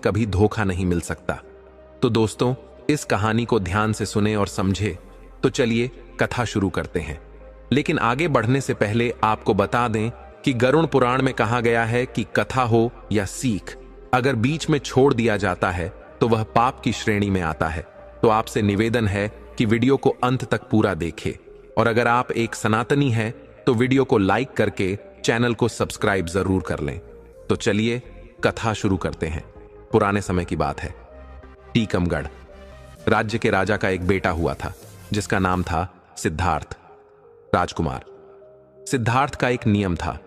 कभी धोखा नहीं मिल सकता। तो दोस्तों, इस कहानी को ध्यान से सुने और समझे। तो चलिए कथा शुरू करते हैं। लेकिन आगे बढ़ने से पहले आपको बता दें कि गरुड़ पुराण में कहा गया है कि कथा हो या सीख, अगर बीच में छोड़ दिया जाता है तो वह पाप की श्रेणी में आता है। तो आपसे निवेदन है कि वीडियो को अंत तक पूरा देखें, और अगर आप एक सनातनी हैं तो वीडियो को लाइक करके चैनल को सब्सक्राइब जरूर कर लें। तो चलिए कथा शुरू करते हैं। पुराने समय की बात है। टीकमगढ़ राज्य के राजा का एक बेटा हुआ था जिसका नाम था सिद्धार्थ राजकुमार। सिद्धार्थ का एक नियम था,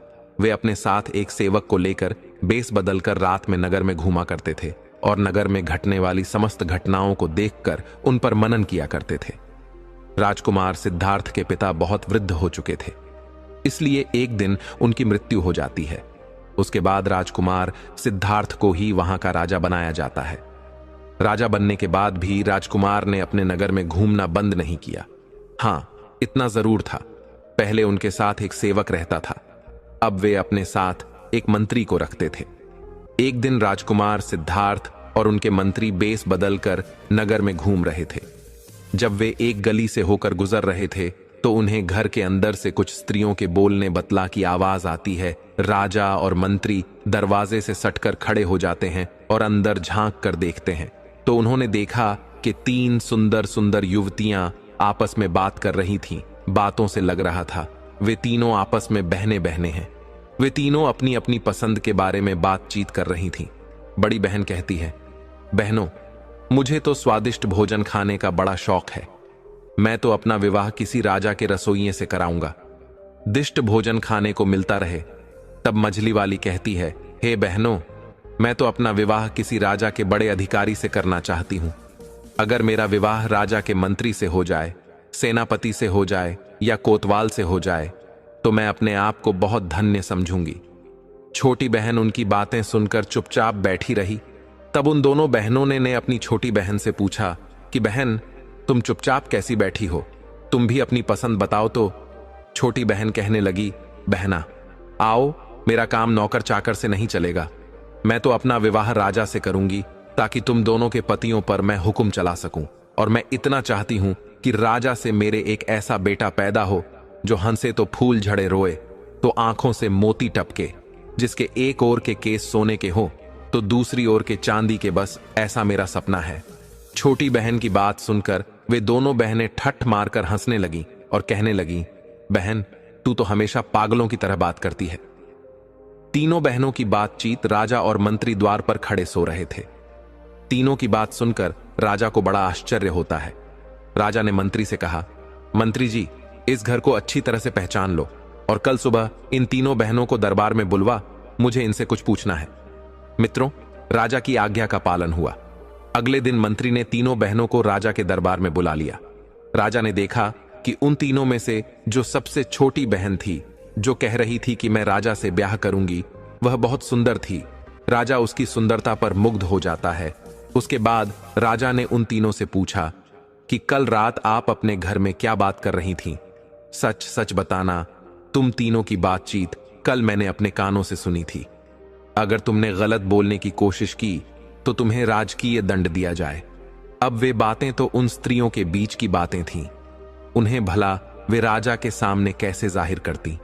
वे अपने साथ एक सेवक को लेकर बेस बदलकर रात में नगर में घूमा करते थे और नगर में घटने वाली समस्त घटनाओं को देखकर उन पर मनन किया करते थे। राजकुमार सिद्धार्थ के पिता बहुत वृद्ध हो चुके थे, इसलिए एक दिन उनकी मृत्यु हो जाती है। उसके बाद राजकुमार सिद्धार्थ को ही वहां का राजा बनाया जाता है। राजा बनने के बाद भी राजकुमार ने अपने नगर में घूमना बंद नहीं किया। हां, इतना जरूर था, पहले उनके साथ एक सेवक रहता था, अब वे अपने साथ एक मंत्री को रखते थे। एक दिन राजकुमार सिद्धार्थ और उनके मंत्री बेस बदलकर नगर में घूम रहे थे। जब वे एक गली से होकर गुजर रहे थे तो उन्हें घर के अंदर से कुछ स्त्रियों के बोलने बतला की आवाज आती है। राजा और मंत्री दरवाजे से सटकर खड़े हो जाते हैं और अंदर झांक कर देखते हैं तो उन्होंने देखा कि 3 सुंदर सुंदर युवतियां आपस में बात कर रही थीं। बातों से लग रहा था वे तीनों आपस में बहने बहने हैं। वे तीनों अपनी अपनी पसंद के बारे में बातचीत कर रही थीं। बड़ी बहन कहती है, बहनों, मुझे तो स्वादिष्ट भोजन खाने का बड़ा शौक है। मैं तो अपना विवाह किसी राजा के रसोइये से कराऊंगा, दिष्ट भोजन खाने को मिलता रहे। तब मझली वाली कहती है, हे बहनों, मैं तो अपना विवाह किसी राजा के बड़े अधिकारी से करना चाहती हूं। अगर मेरा विवाह राजा के मंत्री से हो जाए, सेनापति से हो जाए या कोतवाल से हो जाए तो मैं अपने आप को बहुत धन्य समझूंगी। छोटी बहन उनकी बातें सुनकर चुपचाप बैठी रही। तब उन दोनों बहनों ने अपनी छोटी बहन से पूछा कि बहन, तुम चुपचाप कैसी बैठी हो, तुम भी अपनी पसंद बताओ। तो छोटी बहन कहने लगी, बहना, आओ, मेरा काम नौकर चाकर से नहीं चलेगा। मैं तो अपना विवाह राजा से करूंगी ताकि तुम दोनों के पतियों पर मैं हुक्म चला सकूं। और मैं इतना चाहती हूं कि राजा से मेरे एक ऐसा बेटा पैदा हो जो हंसे तो फूल झड़े, रोए तो आंखों से मोती टपके, जिसके एक ओर के केस सोने के हो तो दूसरी ओर के चांदी के। बस ऐसा मेरा सपना है। छोटी बहन की बात सुनकर वे दोनों बहनें ठट्ठ मारकर हंसने लगीं और कहने लगीं, बहन, तू तो हमेशा पागलों की तरह बात करती है। तीनों बहनों की बातचीत राजा और मंत्री द्वार पर खड़े सो रहे थे। तीनों की बात सुनकर राजा को बड़ा आश्चर्य होता है। राजा ने मंत्री से कहा, मंत्री जी, इस घर को अच्छी तरह से पहचान लो और कल सुबह इन तीनों बहनों को दरबार में बुलवा, मुझे इनसे कुछ पूछना है। मित्रों, राजा की आज्ञा का पालन हुआ। अगले दिन मंत्री ने तीनों बहनों को राजा के दरबार में बुला लिया। राजा ने देखा कि उन तीनों में से जो सबसे छोटी बहन थी, जो कह रही थी कि मैं राजा से ब्याह करूंगी, वह बहुत सुंदर थी। राजा उसकी सुंदरता पर मुग्ध हो जाता है। उसके बाद राजा ने उन तीनों से पूछा कि कल रात आप अपने घर में क्या बात कर रही थीं? सच सच बताना, तुम तीनों की बातचीत कल मैंने अपने कानों से सुनी थी। अगर तुमने गलत बोलने की कोशिश की तो तुम्हें राजकीय दंड दिया जाए। अब वे बातें तो उन स्त्रियों के बीच की बातें थीं, उन्हें भला वे राजा के सामने कैसे जाहिर करती।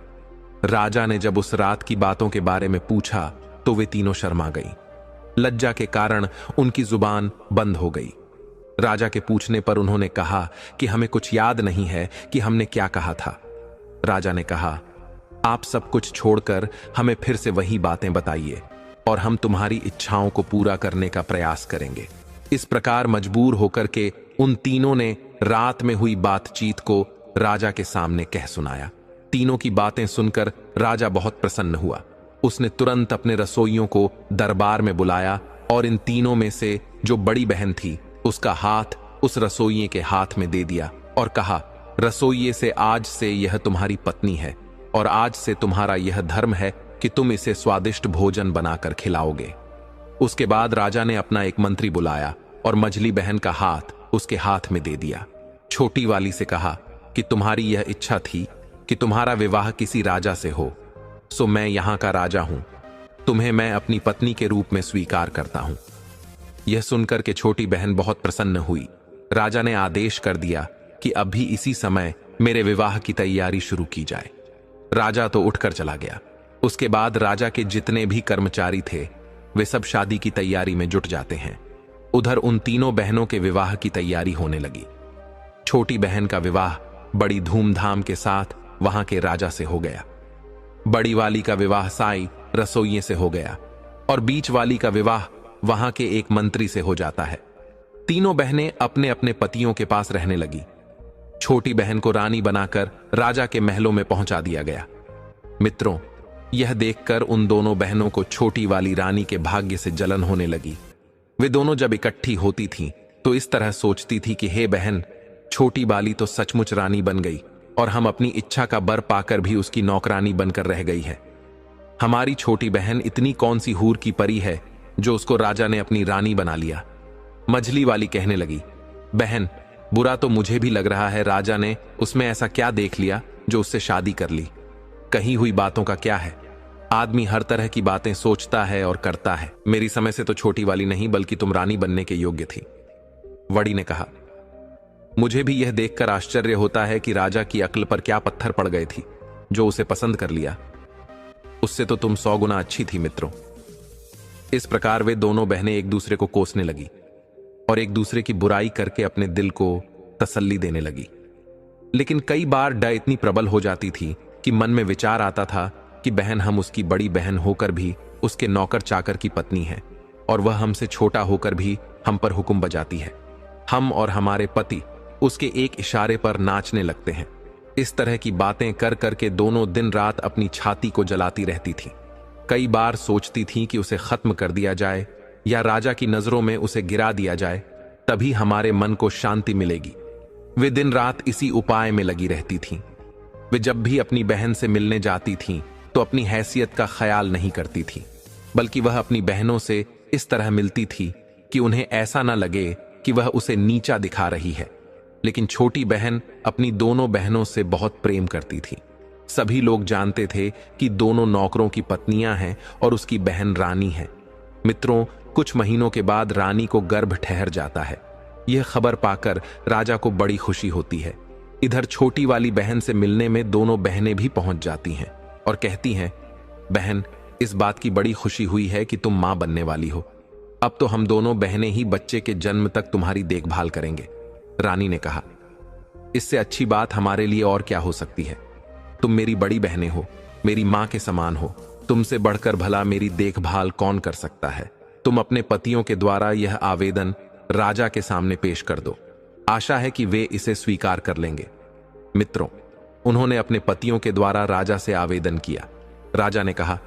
राजा ने जब उस रात की बातों के बारे में पूछा तो वे तीनों शर्मा गई। लज्जा के कारण उनकी जुबान बंद हो गई। राजा के पूछने पर उन्होंने कहा कि हमें कुछ याद नहीं है कि हमने क्या कहा था। राजा ने कहा, आप सब कुछ छोड़कर हमें फिर से वही बातें बताइए और हम तुम्हारी इच्छाओं को पूरा करने का प्रयास करेंगे। इस प्रकार मजबूर होकर के उन तीनों ने रात में हुई बातचीत को राजा के सामने कह सुनाया। तीनों की बातें सुनकर राजा बहुत प्रसन्न हुआ। उसने तुरंत अपने रसोइयों को दरबार में बुलाया और इन तीनों में से जो बड़ी बहन थी, उसका हाथ उस रसोइये के हाथ में दे दिया और कहा, रसोइये से आज से यह तुम्हारी पत्नी है और आज से तुम्हारा यह धर्म है कि तुम इसे स्वादिष्ट भोजन बनाकर खिलाओगे। उसके बाद राजा ने अपना एक मंत्री बुलाया और मझली बहन का हाथ उसके हाथ में दे दिया। छोटी वाली से कहा कि तुम्हारी यह इच्छा थी कि तुम्हारा विवाह किसी राजा से हो, सो मैं यहां का राजा हूं, तुम्हें मैं अपनी पत्नी के रूप में स्वीकार करता हूं। यह सुनकर के छोटी बहन बहुत प्रसन्न हुई। राजा ने आदेश कर दिया कि अभी इसी समय मेरे विवाह की तैयारी शुरू की जाए। राजा तो उठकर चला गया। उसके बाद राजा के जितने भी कर्मचारी थे वे सब शादी की तैयारी में जुट जाते हैं। उधर उन तीनों बहनों के विवाह की तैयारी होने लगी। छोटी बहन का विवाह बड़ी धूमधाम के साथ वहां के राजा से हो गया। बड़ी वाली का विवाह साई रसोइये से हो गया और बीच वाली का विवाह वहां के एक मंत्री से हो जाता है। तीनों बहनें अपने अपने पतियों के पास रहने लगी। छोटी बहन को रानी बनाकर राजा के महलों में पहुंचा दिया गया। मित्रों, यह देखकर उन दोनों बहनों को छोटी वाली रानी के भाग्य से जलन होने लगी। वे दोनों जब इकट्ठी होती थीं तो इस तरह सोचती थी कि हे बहन, छोटी वाली तो सचमुच रानी बन गई और हम अपनी इच्छा का बर पाकर भी उसकी नौकरानी बनकर रह गई है। हमारी छोटी बहन इतनी कौन सी हूर की परी है जो उसको राजा ने अपनी रानी बना लिया। मझली वाली कहने लगी, बहन, बुरा तो मुझे भी लग रहा है। राजा ने उसमें ऐसा क्या देख लिया जो उससे शादी कर ली। कही हुई बातों का क्या है। आदमी हर तरह की बातें सोचता है और करता है। मेरी समय से तो छोटी वाली नहीं बल्कि तुम रानी बनने के योग्य थी। वड़ी ने कहा, मुझे भी यह देखकर आश्चर्य होता है कि राजा की अक्ल पर क्या पत्थर पड़ गए थी जो उसे पसंद कर लिया। उससे तो तुम 100 गुना अच्छी थी मित्रों। इस प्रकार वे दोनों बहनें एक दूसरे को कोसने लगी और एक दूसरे की बुराई करके अपने दिल को तसल्ली देने लगी। लेकिन कई बार डर इतनी प्रबल हो जाती थी कि मन में विचार आता था कि बहन, हम उसकी बड़ी बहन होकर भी उसके नौकर चाकर की पत्नी है और वह हमसे छोटा होकर भी हम पर हुक्म बजाती है। हम और हमारे पति उसके एक इशारे पर नाचने लगते हैं। इस तरह की बातें कर करके दोनों दिन रात अपनी छाती को जलाती रहती थी। कई बार सोचती थी कि उसे खत्म कर दिया जाए या राजा की नजरों में उसे गिरा दिया जाए, तभी हमारे मन को शांति मिलेगी। वे दिन रात इसी उपाय में लगी रहती थीं। वे जब भी अपनी बहन से मिलने जाती थीं तो अपनी हैसियत का ख्याल नहीं करती थी, बल्कि वह अपनी बहनों से इस तरह मिलती थी कि उन्हें ऐसा न लगे कि वह उसे नीचा दिखा रही है। लेकिन छोटी बहन अपनी दोनों बहनों से बहुत प्रेम करती थी। सभी लोग जानते थे कि दोनों नौकरों की पत्नियां हैं और उसकी बहन रानी है। मित्रों, कुछ महीनों के बाद रानी को गर्भ ठहर जाता है। यह खबर पाकर राजा को बड़ी खुशी होती है। इधर छोटी वाली बहन से मिलने में दोनों बहनें भी पहुंच जाती हैं और कहती हैं, बहन, इस बात की बड़ी खुशी हुई है कि तुम मां बनने वाली हो। अब तो हम दोनों बहनें ही बच्चे के जन्म तक तुम्हारी देखभाल करेंगे। रानी ने कहा, इससे अच्छी बात हमारे लिए और क्या हो सकती है। तुम मेरी बड़ी बहनें हो, मेरी मां के समान हो। तुमसे बढ़कर भला मेरी देखभाल कौन कर सकता है। तुम अपने पतियों के द्वारा यह आवेदन राजा के सामने पेश कर दो। आशा है कि वे इसे स्वीकार कर लेंगे। मित्रों, उन्होंने अपने पतियों के द्वारा राजा से आवेदन किया। राजा ने कहा,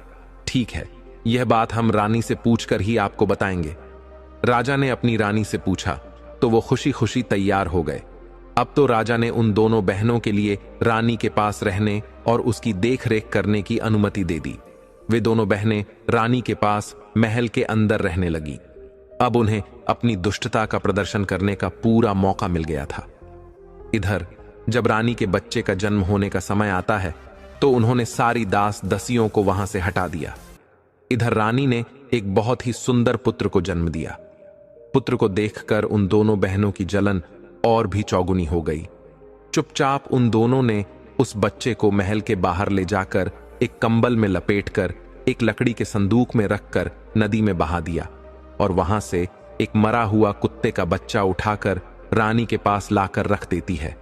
ठीक है, यह बात हम रानी से पूछकर ही आपको बताएंगे। राजा ने अपनी रानी से पूछा तो वो खुशी खुशी तैयार हो गए। अब तो राजा ने उन दोनों बहनों के लिए रानी के पास रहने और उसकी देखरेख करने की अनुमति दे दी। वे दोनों बहनें रानी के पास महल के अंदर रहने लगी। अब उन्हें अपनी दुष्टता का प्रदर्शन करने का पूरा मौका मिल गया था। इधर जब रानी के बच्चे का जन्म होने का समय आता है तो उन्होंने सारी दास दसियों को वहां से हटा दिया। इधर रानी ने एक बहुत ही सुंदर पुत्र को जन्म दिया। पुत्र को देखकर उन दोनों बहनों की जलन और भी चौगुनी हो गई। चुपचाप उन दोनों ने उस बच्चे को महल के बाहर ले जाकर एक कंबल में लपेटकर एक लकड़ी के संदूक में रखकर नदी में बहा दिया और वहां से एक मरा हुआ कुत्ते का बच्चा उठाकर रानी के पास लाकर रख देती है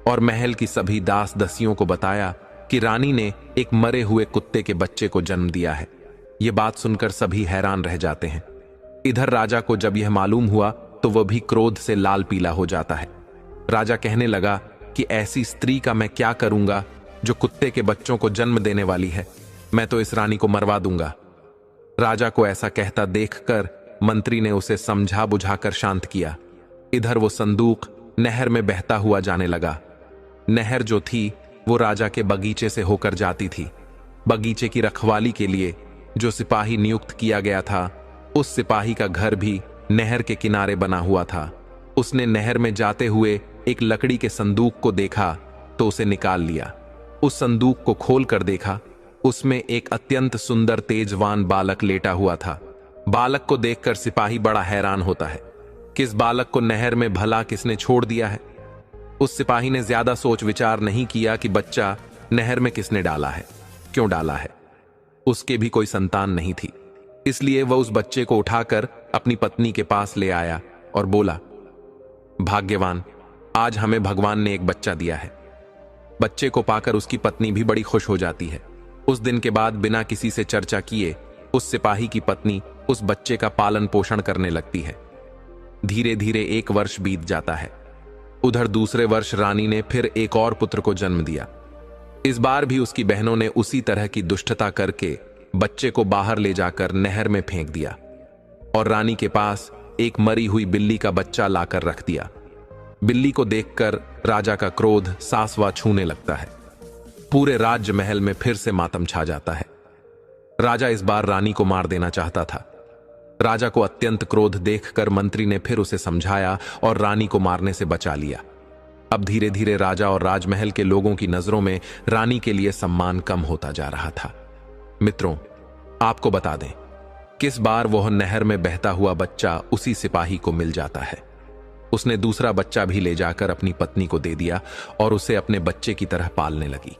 और महल की सभी दास दसियों को बताया कि रानी ने एक मरे हुए कुत्ते के बच्चे को जन्म दिया है। ये बात सुनकर सभी हैरान रह जाते हैं। इधर राजा को जब यह मालूम हुआ तो वह भी क्रोध से लाल पीला हो जाता है। राजा कहने लगा कि ऐसी स्त्री का मैं क्या करूंगा जो कुत्ते के बच्चों को जन्म देने वाली है। मैं तो इस रानी को मरवा दूंगा। राजा को ऐसा कहता देखकर मंत्री ने उसे समझा बुझाकर शांत किया। इधर वो संदूक नहर में बहता हुआ जाने लगा। नहर जो थी वो राजा के बगीचे से होकर जाती थी। बगीचे की रखवाली के लिए जो सिपाही नियुक्त किया गया था, उस सिपाही का घर भी नहर के किनारे बना हुआ था। उसने नहर में जाते हुए एक लकड़ी के संदूक को देखा तो उसे निकाल लिया। उस संदूक को खोल कर देखा, उसमें एक अत्यंत सुंदर तेजवान बालक लेटा हुआ था। बालक को देखकर सिपाही बड़ा हैरान होता है। किस बालक को नहर में भला किसने छोड़ दिया है? उस सिपाही ने ज्यादा सोच विचार नहीं किया कि बच्चा नहर में किसने डाला है, क्यों डाला है। उसके भी कोई संतान नहीं थी, इसलिए वह उस बच्चे को उठाकर अपनी पत्नी के पास ले आया और बोला, भाग्यवान, आज हमें भगवान ने एक बच्चा दिया है। बच्चे को पाकर उसकी पत्नी भी बड़ी खुश हो जाती है। उस दिन के बाद बिना किसी से चर्चा किए उस सिपाही की पत्नी उस बच्चे का पालन पोषण करने लगती है। धीरे धीरे 1 वर्ष बीत जाता है। उधर दूसरे वर्ष रानी ने फिर एक और पुत्र को जन्म दिया। इस बार भी उसकी बहनों ने उसी तरह की दुष्टता करके बच्चे को बाहर ले जाकर नहर में फेंक दिया और रानी के पास एक मरी हुई बिल्ली का बच्चा लाकर रख दिया। बिल्ली को देखकर राजा का क्रोध सासवा छूने लगता है। पूरे राज्य महल में फिर से मातम छा जाता है। राजा इस बार रानी को मार देना चाहता था। राजा को अत्यंत क्रोध देखकर मंत्री ने फिर उसे समझाया और रानी को मारने से बचा लिया। अब धीरे धीरे राजा और राजमहल के लोगों की नजरों में रानी के लिए सम्मान कम होता जा रहा था। मित्रों, आपको बता दें, किस बार वह नहर में बहता हुआ बच्चा उसी सिपाही को मिल जाता है। उसने दूसरा बच्चा भी ले जाकर अपनी पत्नी को दे दिया और उसे अपने बच्चे की तरह पालने लगी।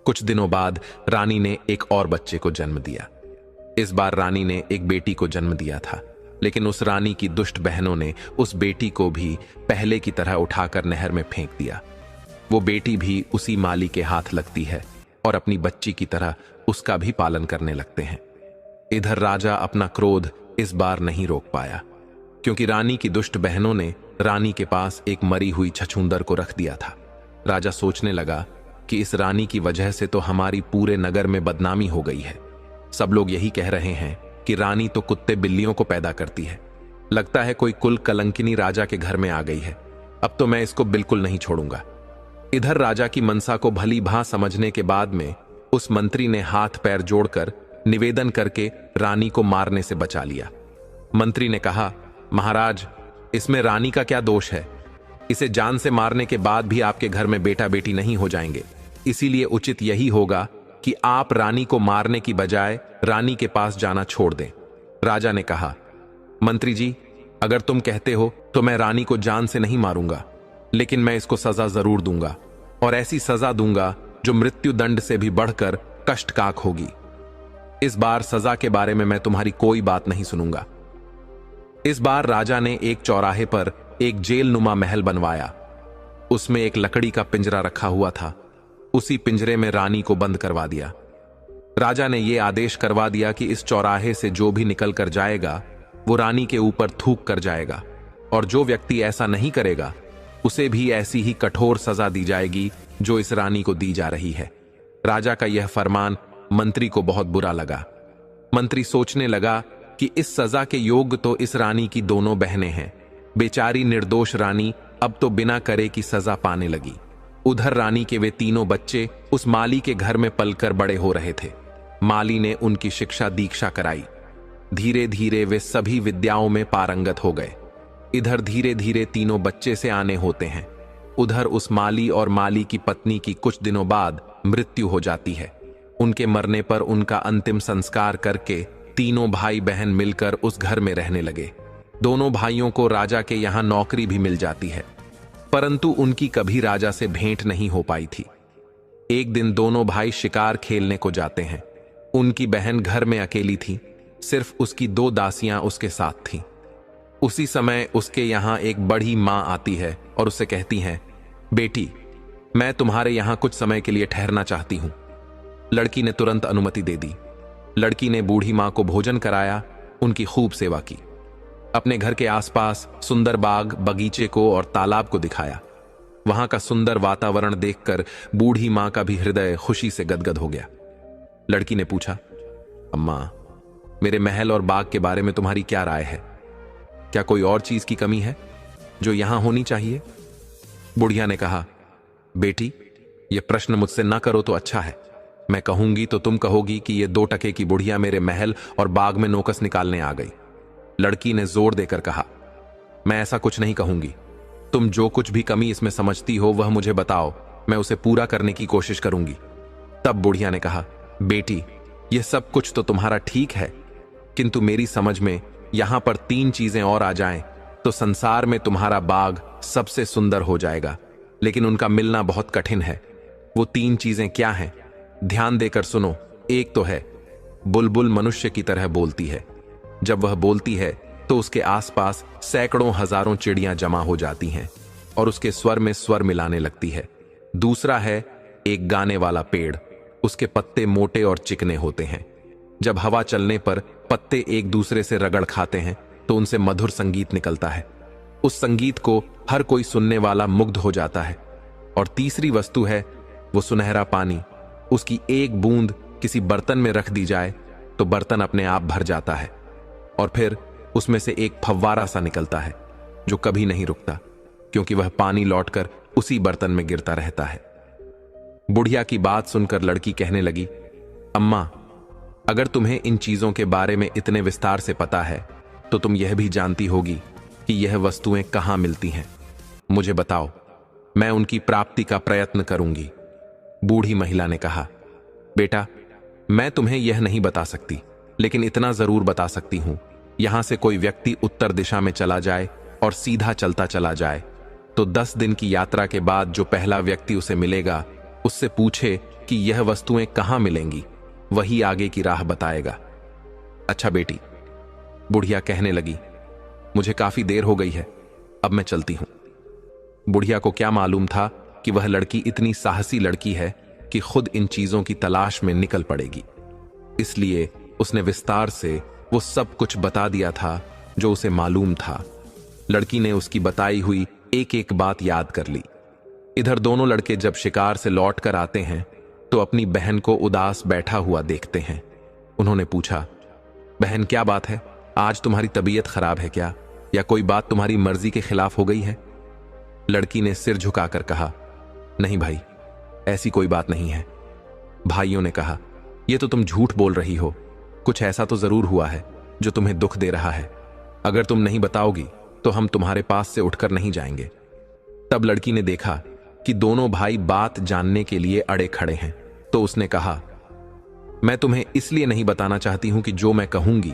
कुछ दिनों बाद रानी ने एक और बच्चे को जन्म दिया। इस बार रानी ने एक बेटी को जन्म दिया था, लेकिन उस रानी की दुष्ट बहनों ने उस बेटी को भी पहले की तरह उठाकर नहर में फेंक दिया। वो बेटी भी उसी माली के हाथ लगती है और अपनी बच्ची की तरह उसका भी पालन करने लगते हैं। इधर राजा अपना क्रोध इस बार नहीं रोक पाया, क्योंकि रानी की दुष्ट बहनों ने रानी के पास एक मरी हुई छछूंदर को रख दिया था। राजा सोचने लगा कि इस रानी की वजह से तो हमारी पूरे नगर में बदनामी हो गई है। सब लोग यही कह रहे हैं कि रानी तो कुत्ते बिल्लियों को पैदा करती है। लगता है कोई कुल कलंकिनी राजा के घर में आ गई है। अब तो मैं इसको बिल्कुल नहीं छोड़ूंगा। इधर राजा की मनसा को भली भांति समझने के बाद में उस मंत्री ने हाथ पैर जोड़कर निवेदन करके रानी को मारने से बचा लिया। मंत्री ने कहा, महाराज, इसमें रानी का क्या दोष है? इसे जान से मारने के बाद भी आपके घर में बेटा बेटी नहीं हो जाएंगे। इसीलिए उचित यही होगा कि आप रानी को मारने की बजाय रानी के पास जाना छोड़ दें। राजा ने कहा, मंत्री जी, अगर तुम कहते हो तो मैं रानी को जान से नहीं मारूंगा, लेकिन मैं इसको सजा जरूर दूंगा, और ऐसी सजा दूंगा जो मृत्यु दंड से भी बढ़कर कष्टकाक होगी। इस बार सजा के बारे में मैं तुम्हारी कोई बात नहीं सुनूंगा। इस बार राजा ने एक चौराहे पर एक जेल नुमा महल बनवाया। उसमें एक लकड़ी का पिंजरा रखा हुआ था। उसी पिंजरे में रानी को बंद करवा दिया। राजा ने यह आदेश करवा दिया कि इस चौराहे से जो भी निकल कर जाएगा वो रानी के ऊपर थूक कर जाएगा, और जो व्यक्ति ऐसा नहीं करेगा उसे भी ऐसी ही कठोर सजा दी जाएगी जो इस रानी को दी जा रही है। राजा का यह फरमान मंत्री को बहुत बुरा लगा। मंत्री सोचने लगा कि इस सजा के योग्य तो इस रानी की दोनों बहनें हैं। बेचारी निर्दोष रानी अब तो बिना करे की सजा पाने लगी। उधर रानी के वे तीनों बच्चे उस माली के घर में पलकर बड़े हो रहे थे। माली ने उनकी शिक्षा दीक्षा कराई। धीरे धीरे वे सभी विद्याओं में पारंगत हो गए। इधर धीरे धीरे तीनों बच्चे से आने होते हैं। उधर उस माली और माली की पत्नी की कुछ दिनों बाद मृत्यु हो जाती है। उनके मरने पर उनका अंतिम संस्कार करके तीनों भाई बहन मिलकर उस घर में रहने लगे। दोनों भाइयों को राजा के यहां नौकरी भी मिल जाती है, परंतु उनकी कभी राजा से भेंट नहीं हो पाई थी। एक दिन दोनों भाई शिकार खेलने को जाते हैं। उनकी बहन घर में अकेली थी, सिर्फ उसकी 2 दासियां उसके साथ थीं। उसी समय उसके यहां एक बड़ी मां आती है और उससे कहती हैं, बेटी, मैं तुम्हारे यहां कुछ समय के लिए ठहरना चाहती हूं। लड़की ने तुरंत अनुमति दे दी। लड़की ने बूढ़ी मां को भोजन कराया, उनकी खूब सेवा की। अपने घर के आसपास सुंदर बाग, बगीचे को और तालाब को दिखाया। वहां का सुंदर वातावरण देखकर बूढ़ी मां का भी हृदय खुशी से गदगद हो गया। लड़की ने पूछा, अम्मा, मेरे महल और बाग के बारे में तुम्हारी क्या राय है? क्या कोई और चीज की कमी है जो यहां होनी चाहिए? बुढ़िया ने कहा, बेटी, यह प्रश्न मुझसे न करो तो अच्छा है। मैं कहूंगी तो तुम कहोगी कि यह 2 टके की बुढ़िया मेरे महल और बाग में नोकस निकालने आ गई। लड़की ने जोर देकर कहा, मैं ऐसा कुछ नहीं कहूंगी। तुम जो कुछ भी कमी इसमें समझती हो वह मुझे बताओ, मैं उसे पूरा करने की कोशिश करूंगी। तब बुढ़िया ने कहा, बेटी, यह सब कुछ तो तुम्हारा ठीक है, किंतु मेरी समझ में यहां पर 3 चीजें और आ जाएं तो संसार में तुम्हारा बाग सबसे सुंदर हो जाएगा, लेकिन उनका मिलना बहुत कठिन है। वो 3 चीजें क्या हैं? ध्यान देकर सुनो। एक तो है, बुलबुल मनुष्य की तरह बोलती है। जब वह बोलती है तो उसके आसपास सैकड़ों हजारों चिड़ियां जमा हो जाती हैं और उसके स्वर में स्वर मिलाने लगती है। दूसरा है एक गाने वाला पेड़। उसके पत्ते मोटे और चिकने होते हैं। जब हवा चलने पर पत्ते एक दूसरे से रगड़ खाते हैं तो उनसे मधुर संगीत निकलता है। उस संगीत को हर कोई सुनने वाला मुग्ध हो जाता है। और तीसरी वस्तु है वो सुनहरा पानी। उसकी एक बूंद किसी बर्तन में रख दी जाए तो बर्तन अपने आप भर जाता है और फिर उसमें से एक फव्वारा सा निकलता है जो कभी नहीं रुकता, क्योंकि वह पानी लौटकर उसी बर्तन में गिरता रहता है। बुढ़िया की बात सुनकर लड़की कहने लगी, अम्मा, अगर तुम्हें इन चीजों के बारे में इतने विस्तार से पता है तो तुम यह भी जानती होगी कि यह वस्तुएं कहां मिलती हैं। मुझे बताओ, मैं उनकी प्राप्ति का प्रयत्न करूंगी। बूढ़ी महिला ने कहा, बेटा, मैं तुम्हें यह नहीं बता सकती, लेकिन इतना जरूर बता सकती हूं, यहां से कोई व्यक्ति उत्तर दिशा में चला जाए और सीधा चलता चला जाए तो 10 दिन की यात्रा के बाद जो पहला व्यक्ति उसे मिलेगा उससे पूछे कि यह वस्तुएं कहां मिलेंगी, वही आगे की राह बताएगा। अच्छा बेटी, बुढ़िया कहने लगी, मुझे काफी देर हो गई है, अब मैं चलती हूं। बुढ़िया को क्या मालूम था कि वह लड़की इतनी साहसी लड़की है कि खुद इन चीजों की तलाश में निकल पड़ेगी। इसलिए उसने विस्तार से वो सब कुछ बता दिया था जो उसे मालूम था। लड़की ने उसकी बताई हुई एक एक बात याद कर ली। इधर दोनों लड़के जब शिकार से लौट कर आते हैं तो अपनी बहन को उदास बैठा हुआ देखते हैं। उन्होंने पूछा, बहन, क्या बात है? आज तुम्हारी तबीयत खराब है क्या, या कोई बात तुम्हारी मर्जी के खिलाफ हो गई है? लड़की ने सिर झुकाकर कहा, नहीं भाई, ऐसी कोई बात नहीं है। भाइयों ने कहा, यह तो तुम झूठ बोल रही हो, कुछ ऐसा तो जरूर हुआ है जो तुम्हें दुख दे रहा है। अगर तुम नहीं बताओगी तो हम तुम्हारे पास से उठकर नहीं जाएंगे। तब लड़की ने देखा कि दोनों भाई बात जानने के लिए अड़े खड़े हैं, तो उसने कहा, मैं तुम्हें इसलिए नहीं बताना चाहती हूं कि जो मैं कहूंगी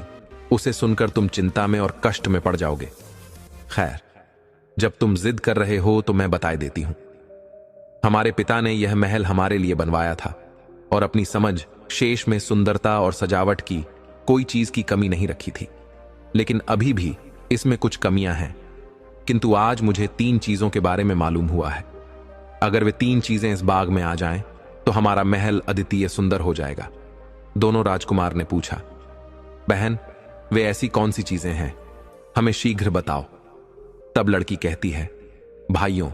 उसे सुनकर तुम चिंता में और कष्ट में पड़ जाओगे। खैर, जब तुम जिद कर रहे हो तो मैं बता देती हूं। हमारे पिता ने यह महल हमारे लिए बनवाया था और अपनी समझ शेष में सुंदरता और सजावट की कोई चीज की कमी नहीं रखी थी, लेकिन अभी भी इसमें कुछ कमियां हैं। किंतु आज मुझे 3 चीजों के बारे में मालूम हुआ है। अगर वे 3 चीजें इस बाग में आ जाएं तो हमारा महल अद्वितीय सुंदर हो जाएगा। दोनों राजकुमार ने पूछा, बहन, वे ऐसी कौन सी चीजें हैं, हमें शीघ्र बताओ। तब लड़की कहती है, भाइयों,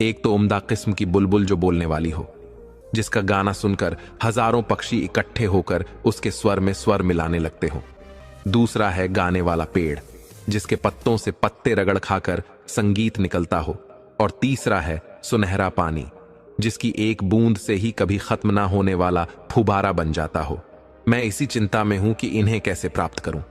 एक तो उम्दा किस्म की बुलबुल जो बोलने वाली हो, जिसका गाना सुनकर हजारों पक्षी इकट्ठे होकर उसके स्वर में स्वर मिलाने लगते हो। दूसरा है गाने वाला पेड़, जिसके पत्तों से पत्ते रगड़ खाकर संगीत निकलता हो। और तीसरा है सुनहरा पानी, जिसकी एक बूंद से ही कभी खत्म ना होने वाला फुबारा बन जाता हो। मैं इसी चिंता में हूं कि इन्हें कैसे प्राप्त करूं।